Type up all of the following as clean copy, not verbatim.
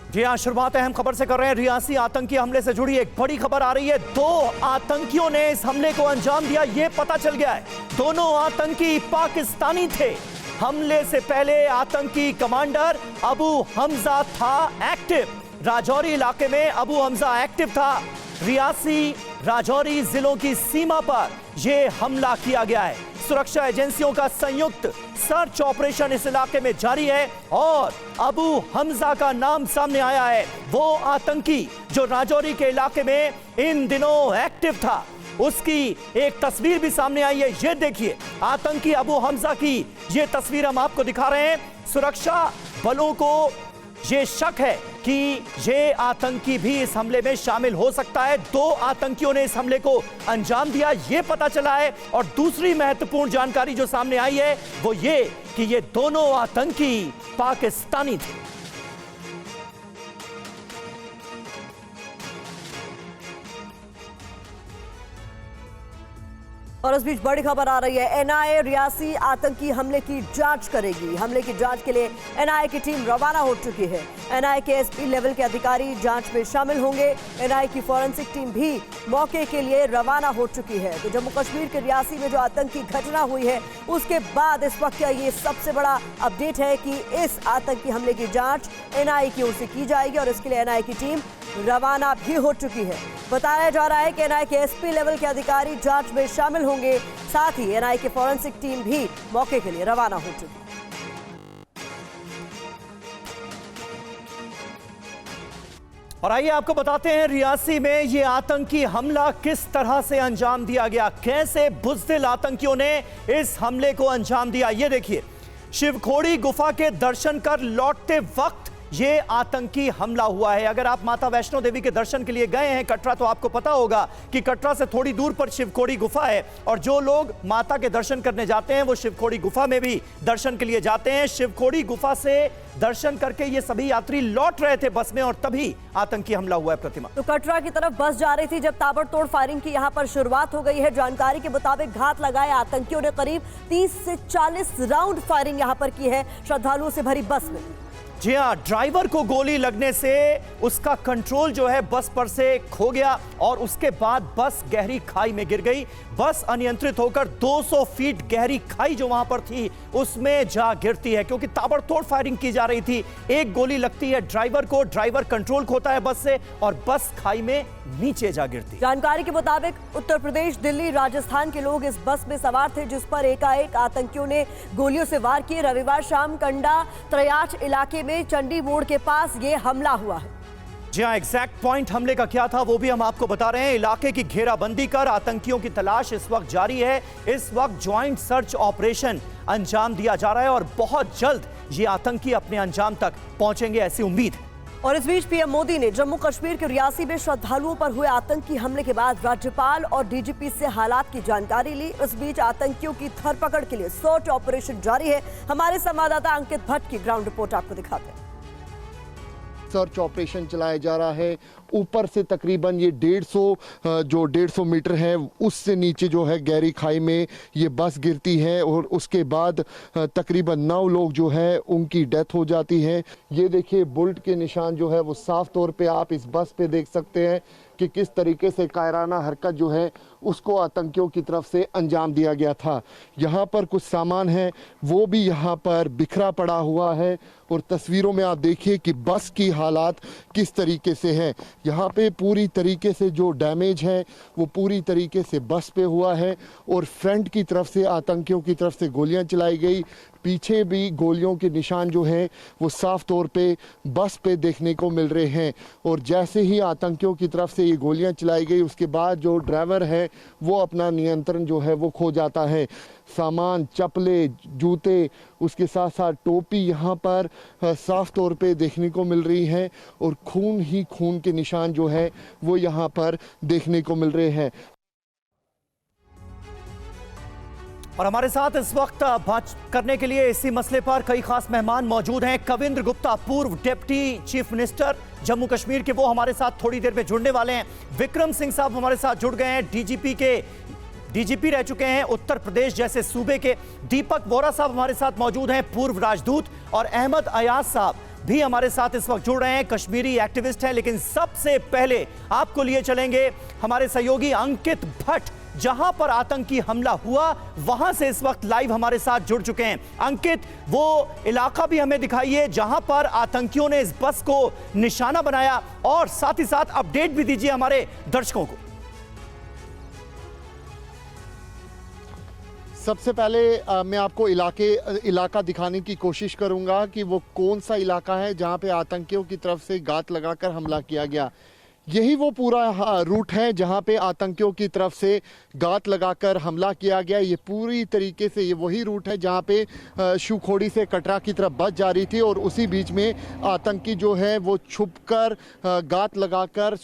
जी हाँ, शुरुआत अहम खबर से कर रहे हैं। रियासी आतंकी हमले से जुड़ी एक बड़ी खबर आ रही है। 2 आतंकियों ने इस हमले को अंजाम दिया, यह पता चल गया है। दोनों आतंकी पाकिस्तानी थे। हमले से पहले आतंकी कमांडर अबू हमजा था एक्टिव। राजौरी इलाके में अबू हमजा एक्टिव था। रियासी राजौरी जिलों की सीमा पर यह हमला किया गया है। सुरक्षा एजेंसियों का संयुक्त सर्च ऑपरेशन इस इलाके में जारी है और अबू हमजा का नाम सामने आया है। वो आतंकी जो राजौरी के इलाके में इन दिनों एक्टिव था, उसकी एक तस्वीर भी सामने आई है। ये देखिए, आतंकी अबू हमजा की ये तस्वीर हम आपको दिखा रहे हैं। सुरक्षा बलों को ये शक है कि ये आतंकी भी इस हमले में शामिल हो सकता है। 2 आतंकियों ने इस हमले को अंजाम दिया, ये पता चला है। और दूसरी महत्वपूर्ण जानकारी जो सामने आई है वो ये कि ये दोनों आतंकी पाकिस्तानी थे। और इस बीच बड़ी खबर आ रही है। एनआईए रियासी आतंकी हमले की जांच करेगी। हमले की जांच के लिए एनआईए की टीम रवाना हो चुकी है। एनआईए के एसपी लेवल के अधिकारी जांच में शामिल होंगे। एनआईए की फॉरेंसिक टीम भी मौके के लिए रवाना हो चुकी है। तो जम्मू कश्मीर के रियासी में जो आतंकी घटना हुई है, उसके बाद इस वक्त का ये सबसे बड़ा अपडेट है कि इस आतंकी हमले की जांच एनआईए की ओर से की जाएगी और इसके लिए एनआईए की टीम रवाना भी हो चुकी है। बताया जा रहा है कि एनआईए के एसपी लेवल के अधिकारी जांच में शामिल होंगे। साथ ही एनआईए की फॉरेंसिक टीम भी मौके के लिए रवाना हो चुकी है। और आइए आपको बताते हैं रियासी में ये आतंकी हमला किस तरह से अंजाम दिया गया, कैसे बुज़दिल आतंकियों ने इस हमले को अंजाम दिया। ये देखिए, शिवखोड़ी गुफा के दर्शन कर लौटते वक्त ये आतंकी हमला हुआ है। अगर आप माता वैष्णो देवी के दर्शन के लिए गए हैं कटरा, तो आपको पता होगा कि कटरा से थोड़ी दूर पर शिवखोड़ी गुफा है और जो लोग माता के दर्शन करने जाते हैं वो शिवखोड़ी गुफा में भी दर्शन के लिए जाते हैं। शिवखोड़ी गुफा से दर्शन करके ये सभी यात्री लौट रहे थे बस में और तभी आतंकी हमला हुआ है। प्रतिमा, तो कटरा की तरफ बस जा रही थी जब ताबड़तोड़ फायरिंग की यहाँ पर शुरुआत हो गई है। जानकारी के मुताबिक घात लगाए आतंकियों ने करीब 30 से 40 राउंड फायरिंग यहाँ पर की है श्रद्धालुओं से भरी बस में। जी हाँ, ड्राइवर को गोली लगने से उसका कंट्रोल जो है बस पर से खो गया और उसके बाद बस गहरी खाई में गिर गई। बस अनियंत्रित होकर 200 फीट गहरी खाई जो वहां पर थी उसमें जा गिरती है, क्योंकि ताबड़तोड़ फायरिंग की जा रही थी। एक गोली लगती है ड्राइवर को, ड्राइवर कंट्रोल खोता है बस से और बस खाई में नीचे जा गिरती। जानकारी के मुताबिक उत्तर प्रदेश, दिल्ली, राजस्थान के लोग इस बस में सवार थे जिस पर एकाएक आतंकियों ने गोलियों से वार किए। रविवार शाम कंडा त्रयाच इलाके में चंडी मोड़ के पास ये हमला हुआ है। जी हाँ, एग्जैक्ट पॉइंट हमले का क्या था वो भी हम आपको बता रहे हैं। इलाके की घेराबंदी कर आतंकियों की तलाश इस वक्त जारी है। इस वक्त ज्वाइंट सर्च ऑपरेशन अंजाम दिया जा रहा है और बहुत जल्द ये आतंकी अपने अंजाम तक पहुंचेंगे, ऐसी उम्मीद है। और इस बीच पीएम मोदी ने जम्मू कश्मीर के रियासी में श्रद्धालुओं पर हुए आतंकी हमले के बाद राज्यपाल और डीजीपी से हालात की जानकारी ली। इस बीच आतंकियों की धरपकड़ के लिए सर्च ऑपरेशन जारी है। हमारे संवाददाता अंकित भट्ट की ग्राउंड रिपोर्ट आपको दिखाते हैं। सर्च ऑपरेशन चलाया जा रहा है। ऊपर से तकरीबन ये 150 मीटर है, उससे नीचे जो है गहरी खाई में ये बस गिरती है और उसके बाद तकरीबन 9 लोग जो है उनकी डेथ हो जाती है। ये देखिए, बुलेट के निशान जो है वो साफ तौर पे आप इस बस पे देख सकते हैं कि किस तरीके से कायराना हरकत जो है उसको आतंकियों की तरफ से अंजाम दिया गया था। यहाँ पर कुछ सामान है वो भी यहाँ पर बिखरा पड़ा हुआ है और तस्वीरों में आप देखिए कि बस की हालात किस तरीके से है। यहाँ पे पूरी तरीके से जो डैमेज है वो पूरी तरीके से बस पे हुआ है और फ्रंट की तरफ से आतंकियों की तरफ से गोलियां चलाई गई। पीछे भी गोलियों के निशान जो हैं वो साफ तौर पे बस पे देखने को मिल रहे हैं और जैसे ही आतंकियों की तरफ से ये गोलियां चलाई गई उसके बाद जो ड्राइवर है वो अपना नियंत्रण जो है वो खो जाता है। सामान, चप्पलें, जूते, उसके साथ साथ टोपी यहाँ पर साफ तौर पे देखने को मिल रही है और खून ही खून के निशान जो है वो यहाँ पर देखने को मिल रहे हैं। और हमारे साथ इस वक्त बात करने के लिए इसी मसले पर कई खास मेहमान मौजूद हैं। कविंद्र गुप्ता, पूर्व deputy chief minister Jammu Kashmir के, वो हमारे साथ थोड़ी देर में जुड़ने वाले हैं। विक्रम सिंह साहब हमारे साथ जुड़ गए हैं, डीजीपी रह चुके हैं उत्तर प्रदेश जैसे सूबे के। दीपक वोरा साहब हमारे साथ मौजूद हैं, पूर्व राजदूत। और अहमद अयाज साहब, भी हमारे साथ इस वक्त जुड़ रहे हैं, कश्मीरी एक्टिविस्ट हैं। लेकिन सबसे पहले आपको लिए चलेंगे हमारे सहयोगी अंकित भट्ट, जहां पर आतंकी हमला हुआ वहां से इस वक्त लाइव हमारे साथ जुड़ चुके हैं। अंकित, वो इलाका भी हमें दिखाइए जहां पर आतंकियों ने इस बस को निशाना बनाया, और साथ ही साथ अपडेट भी दीजिए हमारे दर्शकों को। सबसे पहले मैं आपको इलाका दिखाने की कोशिश करूंगा कि वो कौन सा इलाका है जहां पे आतंकियों की तरफ से घात लगाकर हमला किया गया। यही वो पूरा रूट है जहां पे आतंकियों की तरफ से घात लगाकर हमला किया गया। ये पूरी तरीके से ये वही रूट है जहां पे शिवखोड़ी से कटरा की तरफ बस जा रही थी, और उसी बीच में आतंकी जो है वो छुपकर घात लगाकर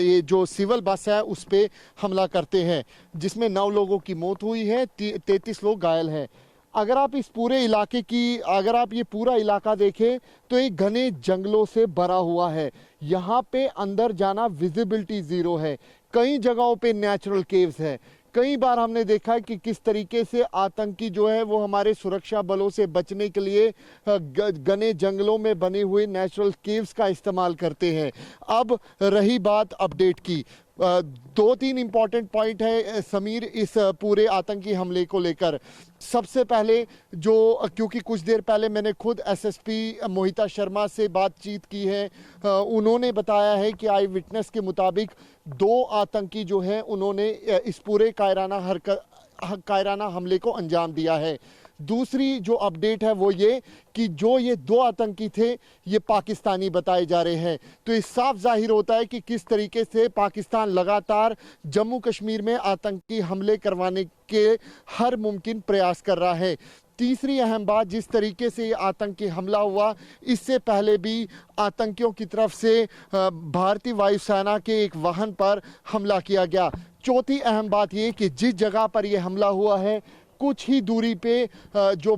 ये जो सिविल बस है उस पे हमला करते हैं, जिसमें 9 लोगों की मौत हुई है, 33 लोग घायल हैं। अगर आप ये पूरा इलाका देखें तो एक घने जंगलों से भरा हुआ है। यहाँ पे अंदर जाना विजिबिलिटी जीरो है। कई जगहों पे नेचुरल केव्स है। कई बार हमने देखा है कि किस तरीके से आतंकी जो है वो हमारे सुरक्षा बलों से बचने के लिए घने जंगलों में बने हुए नेचुरल केव्स का इस्तेमाल करते हैं। अब रही बात अपडेट की, 2-3 इंपॉर्टेंट पॉइंट है समीर इस पूरे आतंकी हमले को लेकर। सबसे पहले क्योंकि कुछ देर पहले मैंने खुद एसएसपी मोहिता शर्मा से बातचीत की है, उन्होंने बताया है कि आई विटनेस के मुताबिक 2 आतंकी जो हैं उन्होंने इस पूरे कायराना हमले को अंजाम दिया है। दूसरी जो अपडेट है वो ये कि जो ये 2 आतंकी थे ये पाकिस्तानी बताए जा रहे हैं। तो ये साफ जाहिर होता है कि किस तरीके से पाकिस्तान लगातार जम्मू कश्मीर में आतंकी हमले करवाने के हर मुमकिन प्रयास कर रहा है। तीसरी अहम बात, जिस तरीके से ये आतंकी हमला हुआ, इससे पहले भी आतंकियों की तरफ से भारतीय वायुसेना के एक वाहन पर हमला किया गया। चौथी अहम बात ये कि जिस जगह पर यह हमला हुआ है कुछ ही दूरी पे जो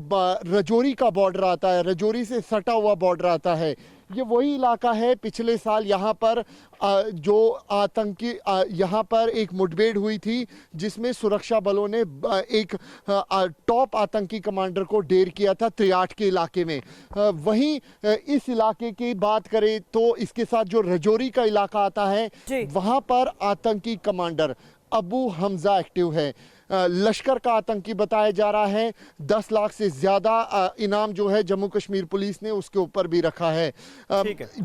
रजौरी का बॉर्डर आता है, रजौरी से सटा हुआ बॉर्डर आता है, ये वही इलाका है। पिछले साल यहाँ पर जो आतंकी यहाँ पर एक मुठभेड़ हुई थी जिसमें सुरक्षा बलों ने एक टॉप आतंकी कमांडर को ढेर किया था त्रियाट के इलाके में। वहीं इस इलाके की बात करें तो इसके साथ जो रजौरी का इलाका आता है वहाँ पर आतंकी कमांडर अबू हमजा एक्टिव है। लश्कर का आतंकी बताया जा रहा है। 10 लाख से ज्यादा इनाम जो है जम्मू कश्मीर पुलिस ने उसके ऊपर भी रखा है।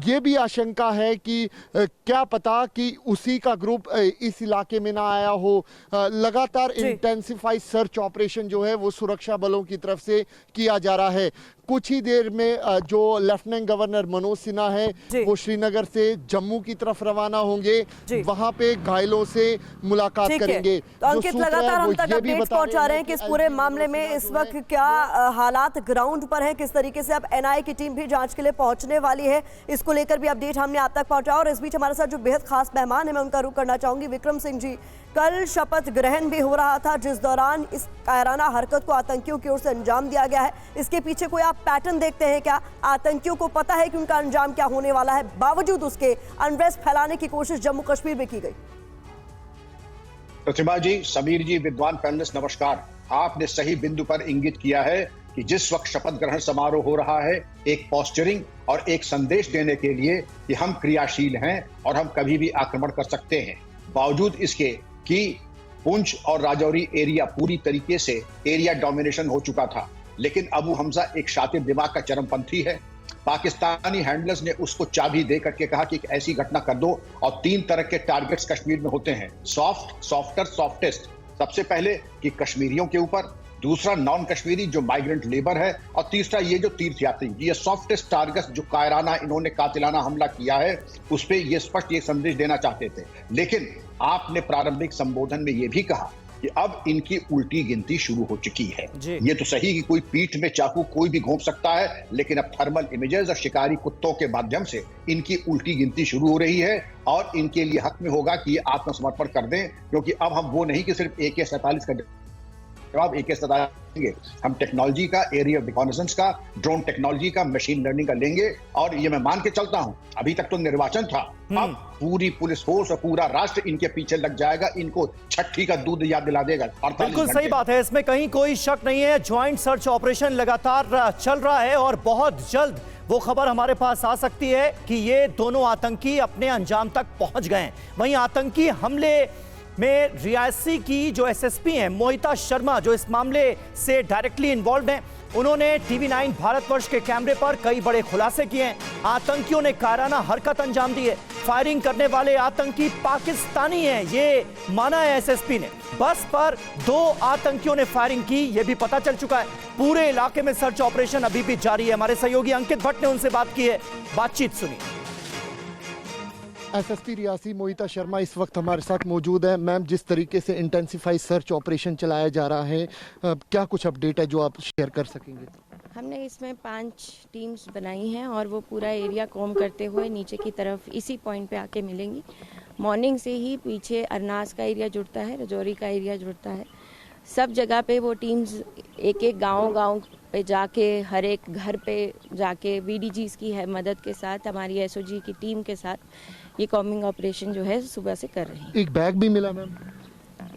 ये भी आशंका है कि क्या पता कि उसी का ग्रुप इस इलाके में ना आया हो। लगातार इंटेंसिफाइड सर्च ऑपरेशन जो है वो सुरक्षा बलों की तरफ से किया जा रहा है। कुछ ही देर में जो लेफ्टिनेंट गवर्नर मनोज सिन्हा है वो श्रीनगर से जम्मू की तरफ रवाना होंगे, वहां पे घायलों से मुलाकात करेंगे। तो अंकित, लगातार हम तक अपडेट्स पहुंचा रहे हैं कि इस पूरे मामले में इस वक्त क्या हालात ग्राउंड पर हैं, किस तरीके से अब एनआईए की टीम भी जांच के लिए पहुंचने वाली है, इसको लेकर भी अपडेट हमने आप तक पहुंचाया। और इस बीच हमारे साथ जो बेहद खास मेहमान है मैं उनका रुख करना चाहूंगी। विक्रम सिंह जी, कल शपथ ग्रहण भी हो रहा था जिस दौरान इस कायराना हरकत को आतंकियों की ओर से अंजाम दिया गया है। इसके पीछे कोई आप पैटर्न देखते हैं क्या? आतंकियों को पता है कि उनका अंजाम क्या होने वाला है, बावजूद उसके अनरेस्ट फैलाने की कोशिश जम्मू कश्मीर में की गई? प्रतिभा जी, समीर जी, विद्वान पैनलिस्ट, नमस्कार। आपने सही बिंदु पर इंगित किया है कि जिस वक्त शपथ ग्रहण समारोह हो रहा है, एक पोस्चरिंग और एक संदेश देने के लिए कि हम क्रियाशील हैं और हम कभी भी आक्रमण कर सकते हैं। बावजूद इसके कि पुंछ और राजौरी एरिया पूरी तरीके से एरिया डोमिनेशन हो चुका था, लेकिन अबू हमजा एक शातिर दिमाग का चरमपंथी है। पाकिस्तानी हैंडलर्स ने उसको चाबी दे करके कहा कि एक ऐसी घटना कर दो, और 3 तरह के टारगेट्स कश्मीर में होते हैं, सॉफ्ट, सॉफ्टर, सॉफ्टेस्ट। सबसे पहले कि कश्मीरियों के ऊपर, दूसरा नॉन कश्मीरी जो माइग्रेंट लेबर है, और तीसरा ये जो तीर्थयात्री। ये सॉफ्टेस्ट टारगेट्स जो कायराना इन्होंने कातिलाना हमला किया है उस पर ये स्पष्ट ये संदेश देना चाहते थे। लेकिन आपने प्रारंभिक संबोधन में ये भी कहा कि अब इनकी उल्टी गिनती शुरू हो चुकी है। ये तो सही कि कोई पीठ में चाकू कोई भी घोंप सकता है, लेकिन अब थर्मल इमेजेस और शिकारी कुत्तों के माध्यम से इनकी उल्टी गिनती शुरू हो रही है, और इनके लिए हक में होगा कि ये आत्मसमर्पण कर दें, क्योंकि अब हम वो नहीं कि सिर्फ AK-47 का जवाब AK-47 देंगे, हम टेक्नोलॉजी का, एरिया रिकॉनेसेंस का, ड्रोन टेक्नोलॉजी का, मशीन लर्निंग का लेंगे। और ये मैं मान के चलता हूं, अभी तक तो निर्वाचन था, अब पूरी पुलिस फोर्स और पूरा राष्ट्र इनके पीछे लग जाएगा, इनको छठी का दूध याद दिला देगा। बिल्कुल सही बात है, इसमें कहीं कोई शक नहीं है। ज्वाइंट सर्च ऑपरेशन लगातार चल रहा है और बहुत जल्द वो खबर हमारे पास आ सकती है कि ये दोनों आतंकी अपने अंजाम तक पहुंच गए हैं। वहीं आतंकी हमले में रियासी की जो एसएसपी हैं मोहिता शर्मा, जो इस मामले से डायरेक्टली इन्वॉल्व हैं, उन्होंने टीवी9 भारतवर्ष के कैमरे पर कई बड़े खुलासे किए हैं। आतंकियों ने कायराना हरकत अंजाम दी है। फायरिंग करने वाले आतंकी पाकिस्तानी हैं, ये माना है एसएसपी ने। बस पर 2 आतंकियों ने फायरिंग की, यह भी पता चल चुका है। पूरे इलाके में सर्च ऑपरेशन अभी भी जारी है। हमारे सहयोगी अंकित भट्ट ने उनसे बात की है, बातचीत सुनिए। एसएसपी रियासी मोहिता शर्मा इस वक्त हमारे साथ मौजूद है। मैम, जिस तरीके से इंटेंसिफाई सर्च ऑपरेशन चलाया जा रहा है, क्या कुछ अपडेट है जो आप शेयर कर सकेंगे? हमने इसमें 5 टीम्स बनाई हैं और वो पूरा एरिया कॉम करते हुए नीचे की तरफ इसी पॉइंट पे आके मिलेंगी। मॉर्निंग से ही पीछे अरनास का एरिया जुड़ता है, रजौरी का एरिया जुड़ता है। सब जगह पे वो टीम्स एक गांव पे जाके, हर एक घर पे जाके बीडीजीज की है मदद के साथ, हमारी एसओजी की टीम के साथ ये कॉमिंग ऑपरेशन जो है सुबह से कर रही है। एक बैग भी मिला मैम?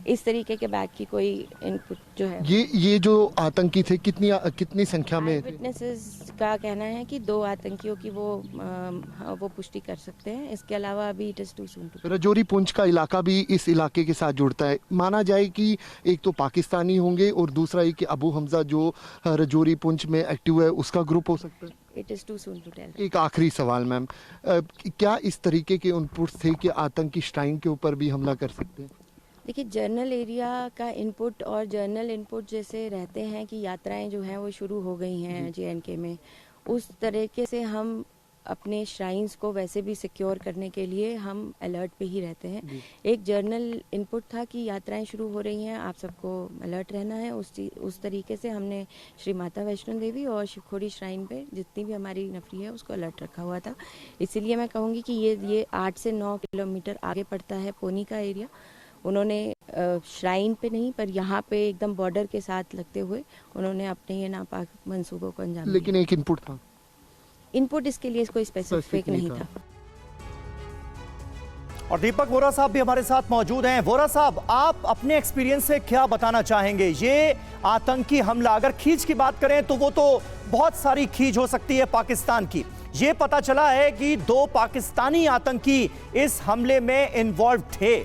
इस तरीके के बैग की कोई इनपुट जो है, ये जो आतंकी थे कितनी संख्या में थे? विटनेसेस का कहना है कि 2 आतंकियों की वो पुष्टि कर सकते हैं। इसके अलावा अभी it is too soon to. Rajouri Poonch का इलाका भी इस इलाके के साथ जुड़ता है। माना जाए कि एक तो पाकिस्तानी होंगे और दूसरा एक अबू हमजा जो रजौरी पुंछ में एक्टिव है, उसका ग्रुप हो सकता है। It is too soon to tell. एक आखिरी सवाल मैम, क्या इस तरीके के इनपुट्स थे कि आतंकी श्राइन के ऊपर भी हमला कर सकते हैं? देखिए, जर्नल एरिया का इनपुट और जर्नल इनपुट जैसे रहते हैं कि यात्राएं जो हैं वो शुरू हो गई हैं JNK में, उस तरीके से हम अपने श्राइन्स को वैसे भी सिक्योर करने के लिए हम अलर्ट पे ही रहते हैं। एक जर्नल इनपुट था कि यात्राएं शुरू हो रही हैं, आप सबको अलर्ट रहना है। उस तरीके से हमने श्री माता वैष्णो देवी और शिवखोड़ी श्राइन पे जितनी भी हमारी नफरी है उसको अलर्ट रखा हुआ था। इसीलिए मैं कहूँगी कि ये 8 से 9 किलोमीटर आगे पड़ता है पोनी का एरिया। उन्होंने श्राइन पे नहीं पर यहाँ पे एकदम बॉर्डर के साथ लगते हुए उन्होंने अपने ये नापाक मंसूबों को अंजाम दिया। लेकिन एक इनपुट था, इनपुट इसके लिए कोई स्पेसिफिक नहीं था। और दीपक वोरा साहब भी हमारे साथ मौजूद हैं। वोरा साहब, आप अपने एक्सपीरियंस से क्या बताना चाहेंगे? ये आतंकी हमला, अगर खींच की बात करें तो वो तो बहुत सारी खींच हो सकती है पाकिस्तान की। ये पता चला है कि 2 पाकिस्तानी आतंकी इस हमले में इन्वॉल्व थे।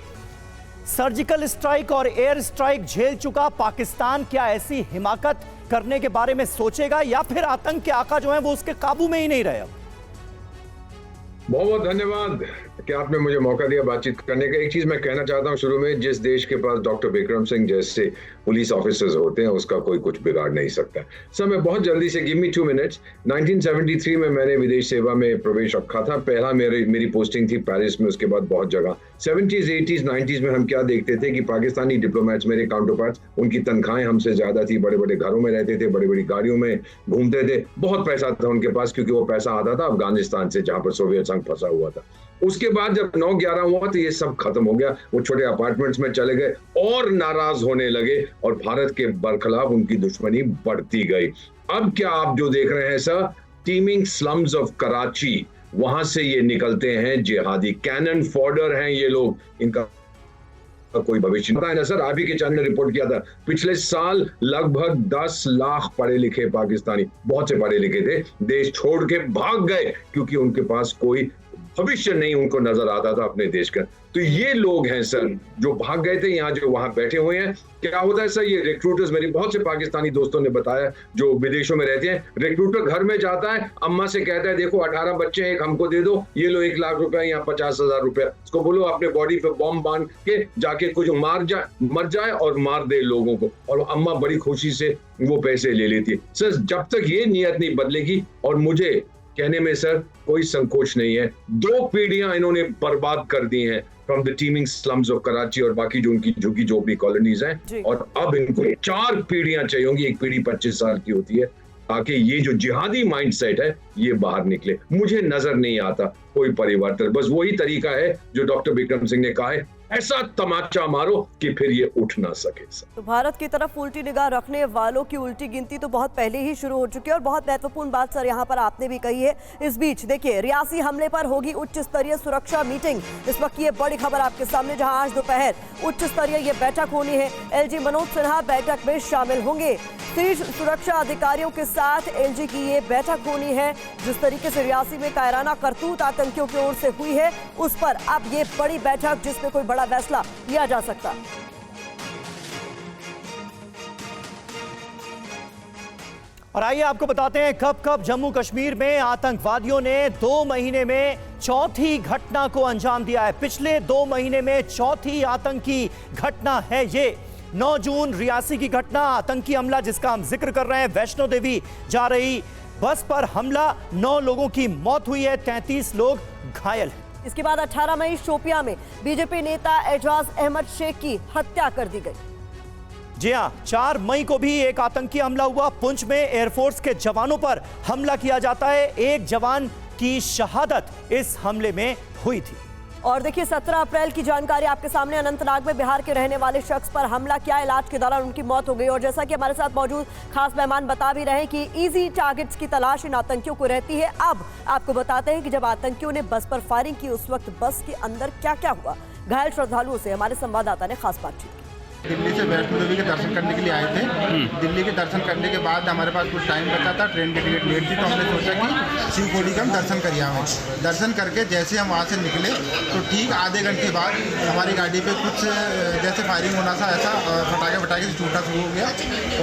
सर्जिकल स्ट्राइक और एयर स्ट्राइक झेल चुका पाकिस्तान क्या ऐसी हिमाकत करने के बारे में सोचेगा, या फिर आतंक के आका जो है वो उसके काबू में ही नहीं रहे? बहुत बहुत धन्यवाद कि आपने मुझे मौका दिया बातचीत करने का। एक चीज मैं कहना चाहता हूं शुरू में, जिस देश के पास डॉक्टर विक्रम सिंह जैसे पुलिस ऑफिसर्स होते हैं उसका कोई कुछ बिगाड़ नहीं सकता। सर, मैं बहुत जल्दी से, गिव मी 2 मिनट्स। 1973 में मैंने विदेश सेवा में प्रवेश रखा था। पहला मेरी पोस्टिंग थी पेरिस में, उसके बाद बहुत जगह। 70s, 80s, 90s में हम क्या देखते थे कि पाकिस्तानी डिप्लोमेट्स, मेरे काउंटर पार्ट्स, उनकी तनख्वाहें हमसे ज्यादा थी, बड़े बड़े घरों में रहते थे, बड़ी बड़ी गाड़ियों में घूमते थे, बहुत पैसा था उनके पास, क्योंकि वो पैसा आता था अफगानिस्तान से जहां पर सोवियत संघ फंसा हुआ था। उसके बाद जब 9/11 हुआ तो ये सब खत्म हो गया। वो छोटे अपार्टमेंट्स में चले गए और नाराज होने लगे और भारत के बरखिलाफ उनकी दुश्मनी बढ़ती गई। अब क्या आप जो देख रहे हैं sir, teeming slums of Karachi, वहां से ये निकलते हैं जिहादी, कैनन फॉडर हैं ये लोग, इनका कोई भविष्य नहीं है ना सर। आप ही के चैनल ने रिपोर्ट किया था, पिछले साल लगभग 10 लाख पढ़े लिखे पाकिस्तानी, बहुत से पढ़े लिखे थे, देश छोड़ के भाग गए क्योंकि उनके पास कोई भविष्य नहीं उनको नजर आता था अपने देश का। तो ये लोग हैं सर जो भाग गए थे, यहाँ जो वहां बैठे हुए हैं। क्या होता है सर, ये रिक्रूटर्स, मेरी बहुत से पाकिस्तानी दोस्तों ने बताया जो विदेशों में रहते हैं, रिक्रूटर घर में जाता है, अम्मा से कहता है देखो 18 बच्चे हैं, एक हमको दे दो, ये लो 1 लाख रुपए या 50,000 रुपए, इसको बोलो अपने बॉडी पे बॉम्ब बांध के जाके कुछ मर जाए और मार दे लोगों को, और अम्मा बड़ी खुशी से वो पैसे ले लेती है। सर, जब तक ये नियत नहीं बदलेगी, और मुझे कहने में सर कोई संकोच नहीं है, 2 पीढ़ियां इन्होंने बर्बाद कर दी हैं from the teeming slums of Karachi और बाकी जो उनकी झुकी झोपड़ी कॉलोनीज हैं, और अब इनको 4 पीढ़ियां चाहिए होंगी, एक पीढ़ी 25 साल की होती है, ताकि ये जो जिहादी माइंडसेट है ये बाहर निकले। मुझे नजर नहीं आता कोई परिवर्तन, बस वही तरीका है जो डॉक्टर विक्रम सिंह ने कहा है, ऐसा तमाचा मारो कि फिर ये उठ ना सके। तो भारत की तरफ उल्टी निगाह रखने वालों की उल्टी गिनती तो बहुत पहले ही शुरू हो चुकी है, और बहुत महत्वपूर्ण बात सर यहाँ पर आपने भी कही है। इस बीच देखिए, रियासी हमले पर होगी उच्च स्तरीय सुरक्षा मीटिंग। इस वक्त ये बड़ी खबर आपके सामने, जहां आज दोपहर उच्च स्तरीय ये बैठक होनी है। LG मनोज सिन्हा बैठक में शामिल होंगे। शीर्ष सुरक्षा अधिकारियों के साथ LG की ये बैठक होनी है। जिस तरीके से रियासी में कायराना करतूत आतंकियों की ओर से हुई है, उस पर अब ये बड़ी बैठक जिसमें कोई बड़ा फैसला लिया जा सकता है। और आइए आपको बताते हैं कब कब जम्मू कश्मीर में आतंकवादियों ने 2 महीने में चौथी घटना को अंजाम दिया है। पिछले 2 महीने में चौथी आतंकी घटना है ये। 9 जून रियासी की घटना, आतंकी हमला जिसका हम जिक्र कर रहे हैं। वैष्णो देवी जा रही बस पर हमला, 9 लोगों की मौत हुई है, 33 लोग घायल हैं। इसके बाद 18 मई शोपियां में बीजेपी नेता एजाज अहमद शेख की हत्या कर दी गई। जी हां, 4 मई को भी एक आतंकी हमला हुआ। पुंछ में एयरफोर्स के जवानों पर हमला किया जाता है। एक जवान की शहादत इस हमले में हुई थी। और देखिए 17 अप्रैल की जानकारी आपके सामने। अनंतनाग में बिहार के रहने वाले शख्स पर हमला किया, इलाज के दौरान उनकी मौत हो गई। और जैसा कि हमारे साथ मौजूद खास मेहमान बता भी रहे हैं कि इजी टारगेट्स की तलाश इन आतंकियों को रहती है। अब आपको बताते हैं कि जब आतंकियों ने बस पर फायरिंग की, उस वक्त बस के अंदर क्या क्या हुआ। घायल श्रद्धालुओं से हमारे संवाददाता ने खास बातचीत की। दिल्ली से वैष्णो देवी के दर्शन करने के लिए आए थे। दिल्ली के दर्शन करने के बाद हमारे पास कुछ टाइम बचा था, ट्रेन की टिकट लेट थी, तो हमने सोचा कि शिवखोड़ी का हम दर्शन कर आए। दर्शन करके जैसे हम वहाँ से निकले तो ठीक आधे घंटे बाद हमारी गाड़ी पे कुछ जैसे फायरिंग होना था, ऐसा फटाके से छूटना शुरू हो गया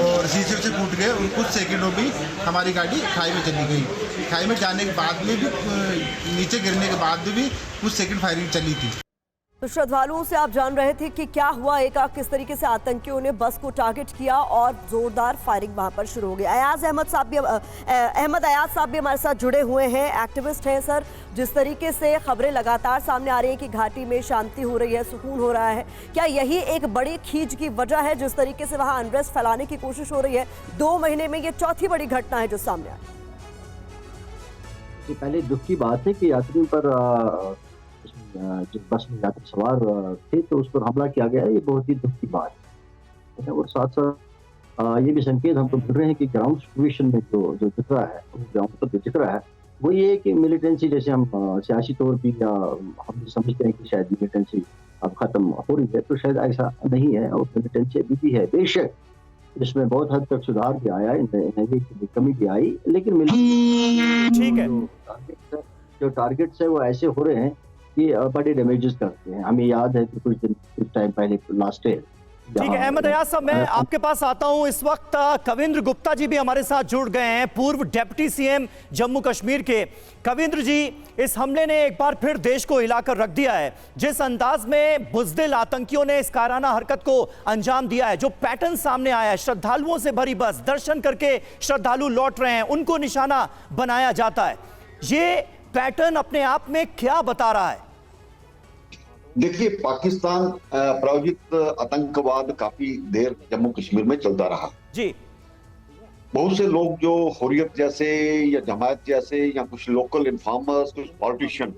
और शीशे से फूट गए। और कुछ सेकेंडों में हमारी गाड़ी खाई में चली गई। खाई में जाने के बाद में भी, नीचे गिरने के बाद भी कुछ सेकेंड फायरिंग चली थी। तो श्रद्धालुओं से आप जान रहे थे कि क्या हुआ, एक किस तरीके से आतंकियों ने बस को टारगेट किया और जोरदार फायरिंग वहां पर शुरू हो गई। अहमद अयाज साहब भी हमारे साथ जुड़े हुए हैं, एक्टिविस्ट हैं। सर, जिस तरीके से खबरें लगातार सामने आ रही हैं कि घाटी में शांति हो रही है, सुकून हो रहा है, क्या यही एक बड़ी खींच की वजह है जिस तरीके से वहां अनरेस्ट फैलाने की कोशिश हो रही है? 2 महीने में ये चौथी बड़ी घटना है जो सामने आई। पहले दुख की बात है कि यात्रियों पर जो बस में यात्री सवार थे तो उस पर हमला किया गया है, ये बहुत ही दुख की बात है। और साथ साथ ये भी संकेत हमको मिल रहे हैं कि ग्राउंड सिचुएशन में जो दिख रहा है, ग्राउंड पर जो दिख रहा है वो ये है कि मिलिटेंसी, जैसे हम सियासी तौर पर या हम समझते हैं कि शायद मिलिटेंसी अब खत्म हो रही है, तो शायद ऐसा नहीं है। और मिलिटेंसी अभी भी है, बेशक इसमें बहुत हद तक सुधार भी आया, की कमी भी आई, लेकिन ठीक है, जो टारगेट्स है वो ऐसे हो रहे हैं कि बड़े डैमेजेस करते हैं। हमें याद है कि कुछ टाइम पहले लास्ट ईयर। ठीक है अहमद अयाज साहब, मैं आपके पास आता हूं। इस वक्त कविंद्र गुप्ता जी भी हमारे साथ जुड़ गए हैं, पूर्व डिप्टी सीएम जम्मू कश्मीर के। कविंद्र जी, इस हमले ने एक बार फिर देश को हिलाकर रख दिया है। जिस अंदाज में बुज़दिल आतंकियों ने इस कायराना हरकत को अंजाम दिया है, जो पैटर्न सामने आया है, श्रद्धालुओं से भरी बस, दर्शन करके श्रद्धालु लौट रहे हैं, उनको निशाना बनाया जाता है, ये पैटर्न अपने आप में क्या बता रहा है? देखिए, पाकिस्तान प्रायोजित आतंकवाद काफी देर जम्मू कश्मीर में चलता रहा जी। बहुत से लोग जो हुर्रियत जैसे या जमायत जैसे या कुछ लोकल इन्फॉर्मर्स, कुछ पॉलिटिशियन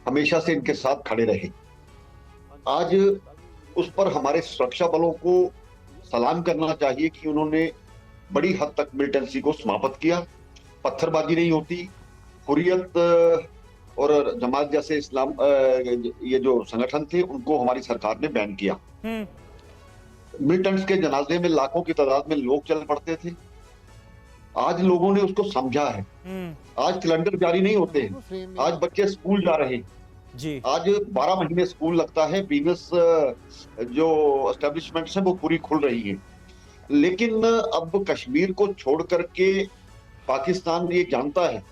हमेशा से इनके साथ खड़े रहे। आज उस पर हमारे सुरक्षा बलों को सलाम करना चाहिए कि उन्होंने बड़ी हद तक मिलिटेंसी को समाप्त किया। पत्थरबाजी नहीं होती। हुर्रियत और जमात जैसे इस्लाम ये जो संगठन थे उनको हमारी सरकार ने बैन किया। मिलिटेंट्स के जनाजे में लाखों की तादाद में लोग चल पड़ते थे। आज लोगों ने उसको समझा है। आज कैलेंडर जारी नहीं होते हैं, आज बच्चे स्कूल जा रहे हैं जी। आज 12 महीने स्कूल लगता है। बिजनेस जो एस्टेब्लिशमेंट्स हैं वो पूरी खुल रही है। लेकिन अब कश्मीर को छोड़ करके पाकिस्तान ये जानता है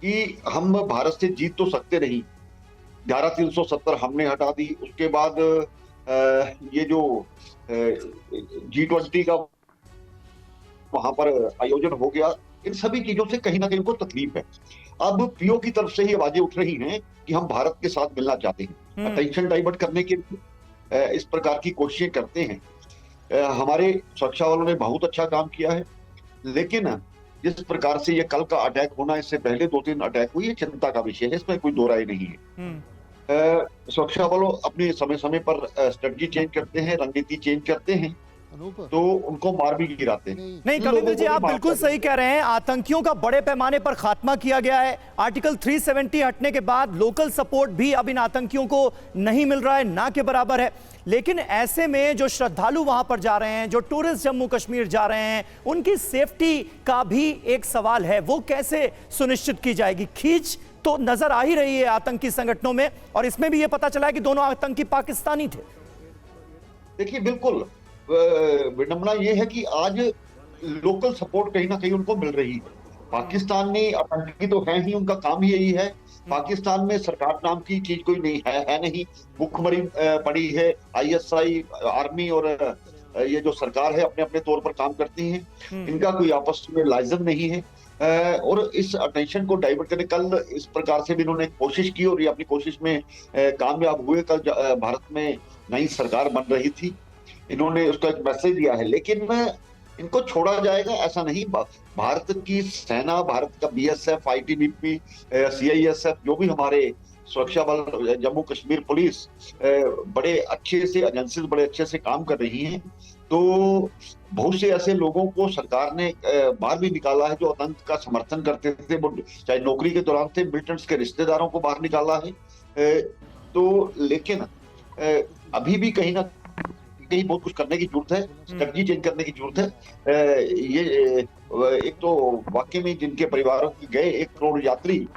कि हम भारत से जीत तो सकते नहीं। धारा 370 हमने हटा दी, उसके बाद ये जो G20 का वहां पर आयोजन हो गया, इन सभी चीजों से कहीं ना कहीं उनको तकलीफ है। अब पीओ की तरफ से ही आवाजें उठ रही हैं कि हम भारत के साथ मिलना चाहते हैं, अटेंशन डाइवर्ट करने के इस प्रकार की कोशिशें करते हैं। हमारे सुरक्षा वालों ने बहुत अच्छा काम किया है, लेकिन जिस प्रकार से ये कल का अटैक होना, इससे पहले 2-3 अटैक हुई, चिंता का विषय है, इसमें कोई दो राय नहीं है। सुरक्षा बलों अपने समय समय पर स्ट्रेटजी चेंज करते हैं, रणनीति चेंज करते हैं, तो उनको मार भी गिराते हैं। नहीं कविंद्र जी, आप बिल्कुल सही कह रहे हैं। आतंकियों का बड़े पैमाने पर खात्मा किया गया है। आर्टिकल 370 हटने के बाद लोकल सपोर्ट भी अब इन आतंकियों को नहीं मिल रहा है, ना के बराबर है। लेकिन ऐसे में जो श्रद्धालु वहां पर जा रहे हैं, जो टूरिस्ट जम्मू कश्मीर जा रहे हैं, उनकी सेफ्टी का भी एक सवाल है। वो कैसे सुनिश्चित की जाएगी? खींच तो नजर आ ही रही है आतंकी संगठनों में, और इसमें भी यह पता चला है कि दोनों आतंकी पाकिस्तानी थे। देखिए, बिल्कुल विडंबना ये है कि आज लोकल सपोर्ट कहीं ना कहीं उनको मिल रही है। पाकिस्तान में आतंकी तो है ही, उनका काम ही यही है। पाकिस्तान में सरकार नाम की चीज कोई नहीं है नहीं। भूखमरी पड़ी है। आईएसआई, आर्मी और ये जो सरकार है अपने अपने तौर पर काम करती हैं। इनका कोई आपस में लाइजन नहीं है। और इस अटेंशन को डाइवर्ट करने, कल इस प्रकार से भी इन्होंने कोशिश की और ये अपनी कोशिश में कामयाब हुए। कल भारत में नई सरकार बन रही थी, इन्होंने उसका एक मैसेज दिया है, लेकिन इनको छोड़ा जाएगा ऐसा नहीं। भारत की सेना, भारत का बीएसएफ, आईटीबीपी, सीआईएसएफ, जो भी हमारे सुरक्षा बल, जम्मू कश्मीर पुलिस बड़े अच्छे से, एजेंसीज बड़े अच्छे से काम कर रही हैं। तो बहुत से ऐसे लोगों को सरकार ने बाहर भी निकाला है जो आतंक का समर्थन करते थे, वो चाहे नौकरी के दौरान थे। मिलिटेंट्स के रिश्तेदारों को बाहर निकाला है। तो लेकिन अभी भी कहीं ना कहीं बहुत कुछ करने की जरूरत है, स्ट्रेटजी चेंज करने की जरूरत है। ये एक तो वाकई में जिनके परिवारों के गए 1 करोड़ यात्री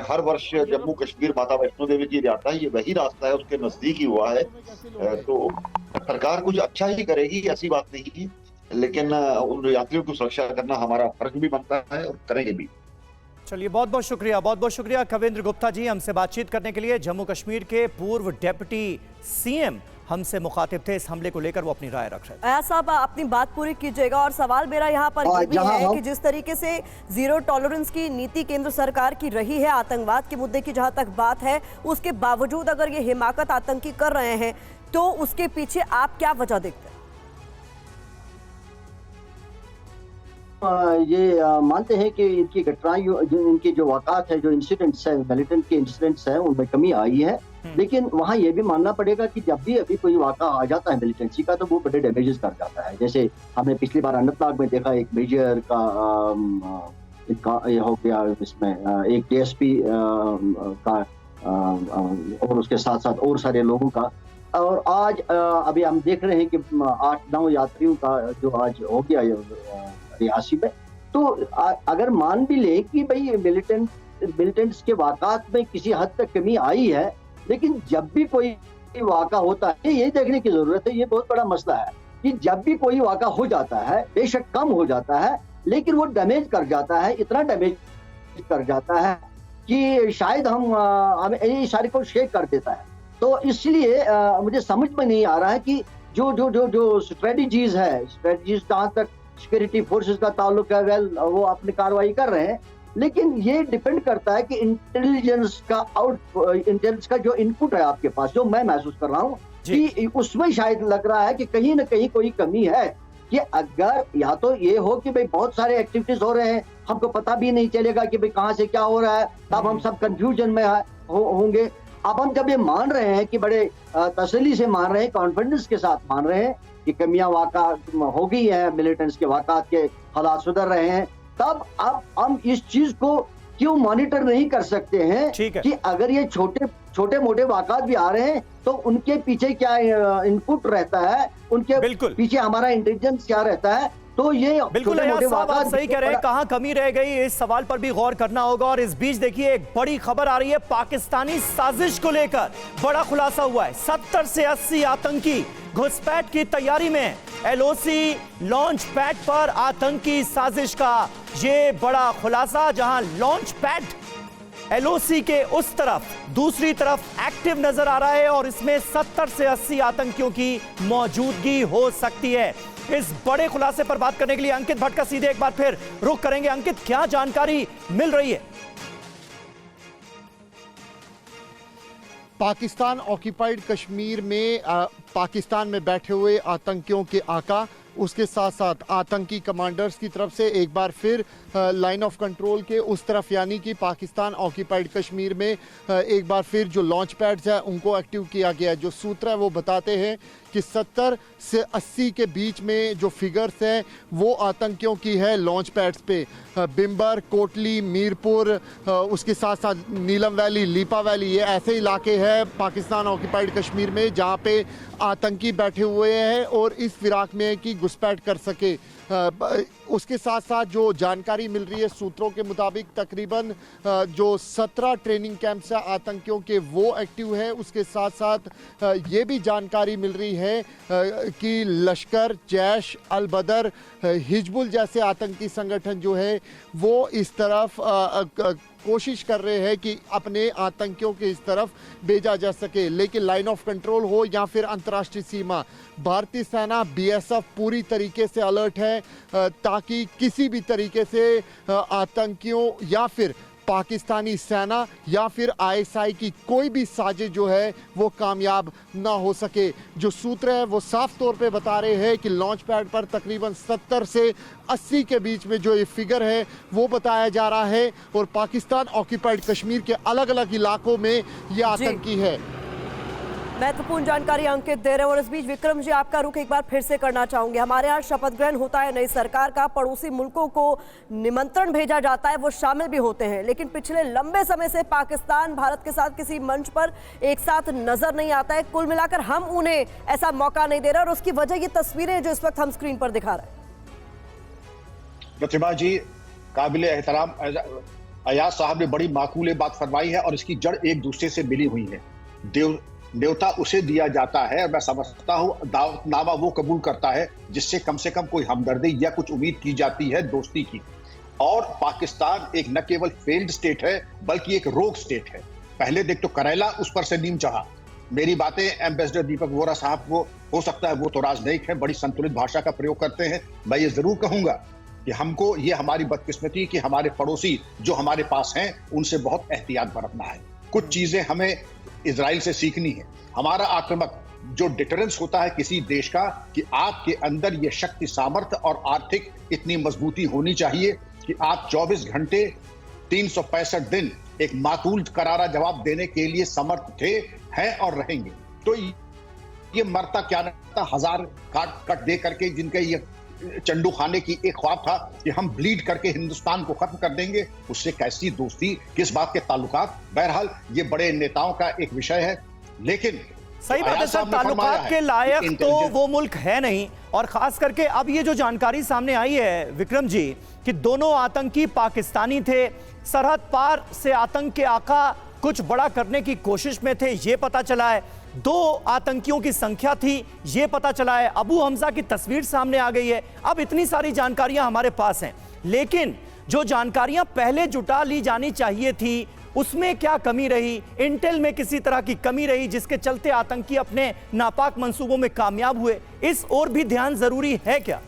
हर वर्ष जम्मू कश्मीर माता वैष्णो देवी जी जाता है, ये वही रास्ता है, उसके नजदीक ही हुआ है। तो सरकार कुछ अच्छा ही करेगी, ऐसी बात नहीं है, लेकिन उन यात्रियों की सुरक्षा करना हमारा फर्ज भी बनता है और करेंगे भी। चलिए, बहुत बहुत शुक्रिया कविंद्र गुप्ता जी हमसे बातचीत करने के लिए। जम्मू कश्मीर के पूर्व डिप्टी सीएम हमसे मुखातिब थे। इस हमले को लेकर वो अपनी राय रख रहे थे। ऐसा आप अपनी बात पूरी कीजिएगा। और सवाल मेरा यहाँ पर ये भी है कि जिस तरीके से जीरो टॉलरेंस की नीति केंद्र सरकार की रही है आतंकवाद के मुद्दे की जहां तक बात है, उसके बावजूद अगर ये हिमाकत आतंकी कर रहे हैं तो उसके पीछे आप क्या वजह देखते हैं? ये मानते हैं कि इनकी घटनाएं, इनकी जो वाक़ात है, जो इंसिडेंट्स है, मिलिटेंट के इंसिडेंट्स हैं, उनमें कमी आई है। लेकिन वहाँ ये भी मानना पड़ेगा कि जब भी अभी कोई वाक़ा आ जाता है मिलिटेंसी का, तो वो बड़े डैमेजेस कर जाता है। जैसे हमने पिछली बार अनंतनाग में देखा, एक मेजर का ये हो गया, इसमें एक डीएसपी का और उसके साथ साथ और सारे लोगों का। और आज अभी हम देख रहे हैं कि 8-9 यात्रियों का जो आज हो गया रियासी में। तो अगर मान भी ले कि भाई मिलिटेंट्स के वाक़ात में किसी हद तक कमी आई है, लेकिन जब भी कोई वाक़ा होता है, ये देखने की जरूरत है, ये बहुत बड़ा मसला है कि जब भी कोई वाक़ा हो जाता है, बेशक कम हो जाता है, लेकिन वो डैमेज कर जाता है, इतना डैमेज कर जाता है कि शायद हमें इशारे को शेक कर देता है। तो इसलिए मुझे समझ में नहीं आ रहा है कि जो स्ट्रेटजीज जहाँ तक सिक्योरिटी फोर्सेस का ताल्लुक है, वेल वो अपनी कार्रवाई कर रहे हैं, लेकिन ये डिपेंड करता है कि इंटेलिजेंस का जो इनपुट है आपके पास, जो मैं महसूस कर रहा हूँ कि उसमें शायद लग रहा है कि कहीं ना कहीं कोई कमी है। कि अगर या तो ये हो कि भाई बहुत सारे एक्टिविटीज हो रहे हैं, हमको पता भी नहीं चलेगा कि भाई कहाँ से क्या हो रहा है, तब हम सब कंफ्यूजन में होंगे। अब हम जब ये मान रहे हैं कि बड़े तसल्ली से मान रहे हैं, कॉन्फिडेंस के साथ मान रहे हैं कि कमियां वाक़ा हो गई है, मिलिटेंट्स के वाक़ात के हालात सुधर रहे हैं, तब अब हम इस चीज को क्यों मॉनिटर नहीं कर सकते हैं कि अगर ये छोटे मोटे वाक़ात भी आ रहे हैं तो उनके पीछे क्या इनपुट रहता है, उनके पीछे हमारा इंटेलिजेंस क्या रहता है। तो ये बिल्कुल आप सही कह रहे हैं, कहां कमी रह गई, इस सवाल पर भी गौर करना होगा। और इस बीच देखिए, एक बड़ी खबर आ रही है पाकिस्तानी साजिश को लेकर। बड़ा खुलासा हुआ है, 70 से 80 आतंकी घुसपैठ की तैयारी में। एलओसी लॉन्च पैड पर आतंकी साजिश का ये बड़ा खुलासा, जहां लॉन्च पैड एलओसी के उस तरफ, दूसरी तरफ एक्टिव नजर आ रहा है और इसमें 70 से 80 आतंकियों की मौजूदगी हो सकती है। इस बड़े खुलासे पर बात करने के लिए अंकित भट्ट का सीधे एक बार फिर रुख करेंगे। अंकित, क्या जानकारी मिल रही है? पाकिस्तान ऑक्यूपाइड कश्मीर में पाकिस्तान में बैठे हुए आतंकियों के आका उसके साथ साथ आतंकी कमांडर्स की तरफ से एक बार फिर लाइन ऑफ कंट्रोल के उस तरफ यानी कि पाकिस्तान ऑक्यूपाइड कश्मीर में एक बार फिर जो लॉन्च पैड्स है उनको एक्टिव किया गया है। जो सूत्र है वो बताते हैं कि 70 से 80 के बीच में जो फिगर्स हैं वो आतंकियों की है लॉन्च पैड्स पे। बिम्बर, कोटली, मीरपुर, उसके साथ साथ नीलम वैली, लीपा वैली, ये ऐसे इलाके हैं पाकिस्तान ऑक्यूपाइड कश्मीर में जहाँ पे आतंकी बैठे हुए हैं और इस फिराक में कि घुसपैठ कर सके। उसके साथ साथ जो जानकारी मिल रही है सूत्रों के मुताबिक तकरीबन जो 17 ट्रेनिंग कैंप्स हैं आतंकियों के वो एक्टिव है। उसके साथ साथ ये भी जानकारी मिल रही है कि लश्कर, जैश, अल बदर, हिजबुल जैसे आतंकी संगठन जो है वो इस तरफ कोशिश कर रहे हैं कि अपने आतंकियों के इस तरफ भेजा जा सके। लेकिन लाइन ऑफ कंट्रोल हो या फिर अंतर्राष्ट्रीय सीमा, भारतीय सेना बीएसएफ पूरी तरीके से अलर्ट है ताकि किसी भी तरीके से आतंकियों या फिर पाकिस्तानी सेना या फिर आईएसआई की कोई भी साजिश जो है वो कामयाब ना हो सके। जो सूत्र है वो साफ तौर पे बता रहे हैं कि लॉन्च पैड पर तकरीबन 70 से 80 के बीच में जो ये फिगर है वो बताया जा रहा है और पाकिस्तान ऑक्यूपाइड कश्मीर के अलग अलग इलाकों में ये आतंकी है। महत्वपूर्ण जानकारी अंकित दे रहे हैं और इस बीच विक्रम जी आपका रुख एक बार फिर से करना चाहूंगे। हमारे यहाँ शपथ ग्रहण होता है नई सरकार का, पड़ोसी मुल्कों को निमंत्रण भेजा जाता है, वो शामिल भी होते हैं, लेकिन पिछले लंबे समय से पाकिस्तान भारत के साथ किसी मंच पर एक साथ नजर नहीं आता है। कुल मिलाकर हम उन्हें ऐसा मौका नहीं दे रहे और उसकी वजह ये तस्वीरें जो इस वक्त हम स्क्रीन पर दिखा रहे हैं। प्रतिभा जी, काबिल एहतराम अयाज साहब ने बड़ी माकूल बात फरमाई है और इसकी जड़ एक दूसरे से मिली हुई है। न्योता उसे दिया जाता है, मैं समझता हूं दावतनामा वो कबूल करता है जिससे कम से कम कोई हमदर्दी या कुछ उम्मीद की जाती है दोस्ती की। और पाकिस्तान एक न केवल फेल्ड स्टेट है बल्कि एक रोग स्टेट है। पहले देख तो करेला उस पर से नीम चढ़ा। मेरी बातें एम्बेसडर दीपक वोरा साहब को हो सकता है वो तो राजनयिक है, बड़ी संतुलित भाषा का प्रयोग करते हैं। मैं ये जरूर कहूंगा कि हमको ये हमारी बदकिस्मती कि हमारे पड़ोसी जो हमारे पास हैं उनसे बहुत एहतियात बरतना है। कुछ चीजें हमें इजराइल से सीखनी है। हमारा आक्रामक जो डिटरेंस होता है किसी देश का कि आपके अंदर ये शक्ति, सामर्थ्य और आर्थिक इतनी मजबूती होनी चाहिए कि आप 24 घंटे 365 दिन एक माकूल करारा जवाब देने के लिए समर्थ थे, हैं और रहेंगे। तो ये मरता क्या रहता, हजार कट दे करके जिनके ये चंडू खाने की एक ख्वाब था कि हम ब्लीड करके हिंदुस्तान को खत्म कर देंगे, उससे कैसी दोस्ती, किस बात के ताल्लुकात। बहरहाल ये बड़े नेताओं का एक विषय है, लेकिन सही बात है सर, ताल्लुकात के लायक तो वो मुल्क है नहीं। और खास करके अब ये जो जानकारी सामने आई है विक्रम जी कि दोनों आतंकी पाकिस्तानी थे, सरहद पार से आतंक के आका कुछ बड़ा करने की कोशिश में थे, ये पता चला है। 2 आतंकियों की संख्या थी, ये पता चला है। अबू हमजा की तस्वीर सामने आ गई है। अब इतनी सारी जानकारियां हमारे पास हैं, लेकिन जो जानकारियां पहले जुटा ली जानी चाहिए थी उसमें क्या कमी रही? इंटेल में किसी तरह की कमी रही जिसके चलते आतंकी अपने नापाक मंसूबों में कामयाब हुए? इस ओर भी ध्यान जरूरी है क्या?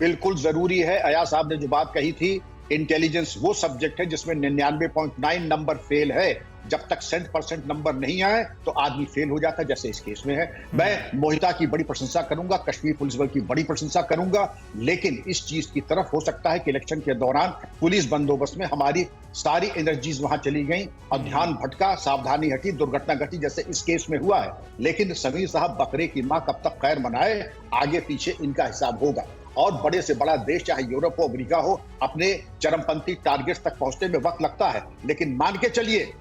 बिल्कुल जरूरी है। अयाज साहब ने जो बात कही थी, इंटेलिजेंस वो सब्जेक्ट है जिसमें 99.9 नंबर फेल है। जब तक 100% नंबर नहीं आए तो आदमी फेल हो जाता है, जैसे इस केस में है। मैं मोहिता की बड़ी प्रशंसा करूंगा, कश्मीर पुलिस बल की बड़ी प्रशंसा करूंगा, लेकिन इस चीज की तरफ हो सकता है कि इलेक्शन के दौरान पुलिस बंदोबस्त में हमारी सारी एनर्जीज वहां चली गई और ध्यान भटका, सावधानी हटी, दुर्घटना घटी, जैसे इस केस में हुआ है। लेकिन समीर साहब, बकरे की मां कब तक खैर मनाए, आगे पीछे इनका हिसाब होगा। और बड़े से बड़ा देश चाहे यूरोप हो, अमेरिका हो, अपने चरमपंथी टारगेट्स तक पहुंचने में वक्त लगता है, लेकिन मान के चलिए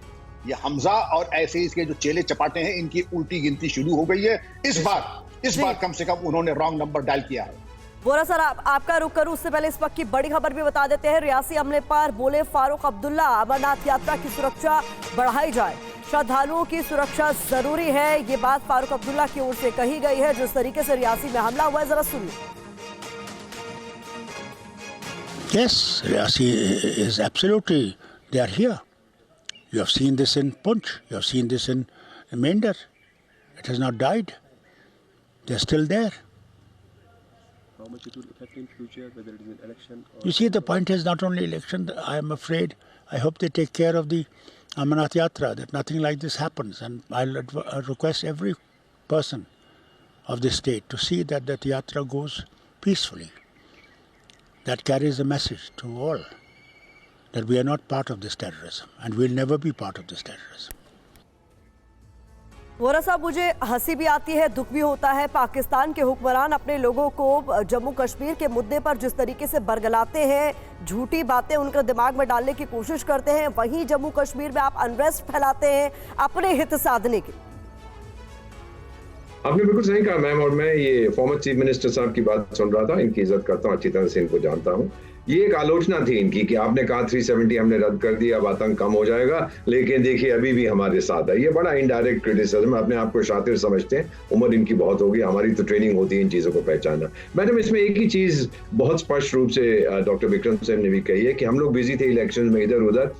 ये हमजा और ऐसे इसके जो चेले चपाटे हैं इनकी उल्टी गिनती शुरू हो गई है। इस बार कम से कम उन्होंने रॉन्ग नंबर डायल किया है। वोरा सर, आपका रुख करूं उससे पहले इस वक्त की बड़ी खबर भी बता देते हैं। रियासी हमले पर बोले फारूक अब्दुल्ला, अमरनाथ यात्रा की सुरक्षा बढ़ाई जाए, श्रद्धालुओं की सुरक्षा जरूरी है। ये बात फारूक अब्दुल्ला की ओर से कही गई है। जिस तरीके से रियासी में हमला हुआ है, जरा सुनिए। Yes, Riasi is absolutely, they are here. You have seen this in Punch, you have seen this in Mender. It has not died. They are still there. How much it will affect in future, whether it is an election or... You see, the point is not only election. I am afraid, I hope they take care of the Amarnath Yatra, that nothing like this happens. And I'll request every person of the state to see that that yatra goes peacefully. That carries a message to all that we are not part of this terrorism and will never be part of this terrorism. Vora साहब, मुझे हंसी भी आती है, दुख भी होता है। पाकिस्तान के हुक्मरान अपने लोगों को जम्मू कश्मीर के मुद्दे पर जिस तरीके से बरगलाते हैं, झूठी बातें उनके दिमाग में डालने की कोशिश करते हैं, वहीं जम्मू कश्मीर में आप अनरेस्ट फैलाते हैं अपने हित साधने के। आपने बिल्कुल सही कहा मैम, और मैं ये फॉर्मर चीफ मिनिस्टर साहब की बात सुन रहा था, इनकी इज्जत करता हूँ, अच्छी तरह से इनको जानता हूँ। ये एक आलोचना थी इनकी कि आपने कहा 370 हमने रद्द कर दिया, अब आतंक कम हो जाएगा, लेकिन देखिए अभी भी हमारे साथ है। ये बड़ा इनडायरेक्ट क्रिटिसिज्म, अपने आप को शातिर समझते हैं, उम्र इनकी बहुत होगी, हमारी तो ट्रेनिंग होती है इन चीजों को पहचानना। मैडम, इसमें एक ही चीज बहुत स्पष्ट रूप से डॉक्टर विक्रम सिंह ने भी कही है कि हम लोग बिजी थे इलेक्शन में इधर उधर।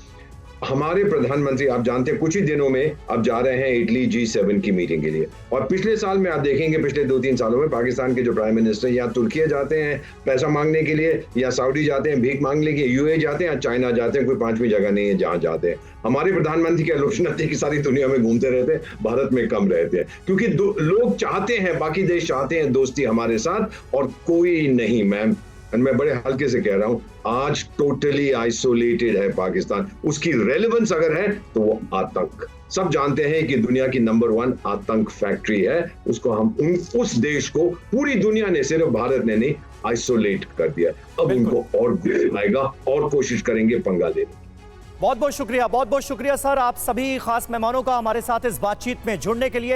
हमारे प्रधानमंत्री, आप जानते हैं, कुछ ही दिनों में अब जा रहे हैं इटली G7 की मीटिंग के लिए, और पिछले साल में आप देखेंगे पिछले 2-3 सालों में पाकिस्तान के जो प्राइम मिनिस्टर या तुर्की जाते हैं पैसा मांगने के लिए, या सऊदी जाते हैं भीख मांगने के लिए, UAE जाते हैं, या चाइना जाते हैं, कोई पांचवी जगह नहीं है जहां जाते हैं। हमारे प्रधानमंत्री की आलोचना थी कि सारी दुनिया में घूमते रहते हैं, भारत में कम रहते हैं, क्योंकि लोग चाहते हैं, बाकी देश चाहते हैं दोस्ती हमारे साथ, और कोई नहीं मैम, मैं बड़े हल्के से कह रहा हूं, आज टोटली आइसोलेटेड है पाकिस्तान। उसकी रेलेवेंस अगर है तो वो आतंक, सब जानते हैं कि दुनिया की नंबर 1 आतंक फैक्ट्री है, उसको हम उस देश को पूरी दुनिया ने, सिर्फ भारत ने नहीं, आइसोलेट कर दिया। अब उनको और आएगा और कोशिश करेंगे पंगा लेने। बहुत बहुत शुक्रिया सर, आप सभी खास मेहमानों का हमारे साथ इस बातचीत में जुड़ने के लिए।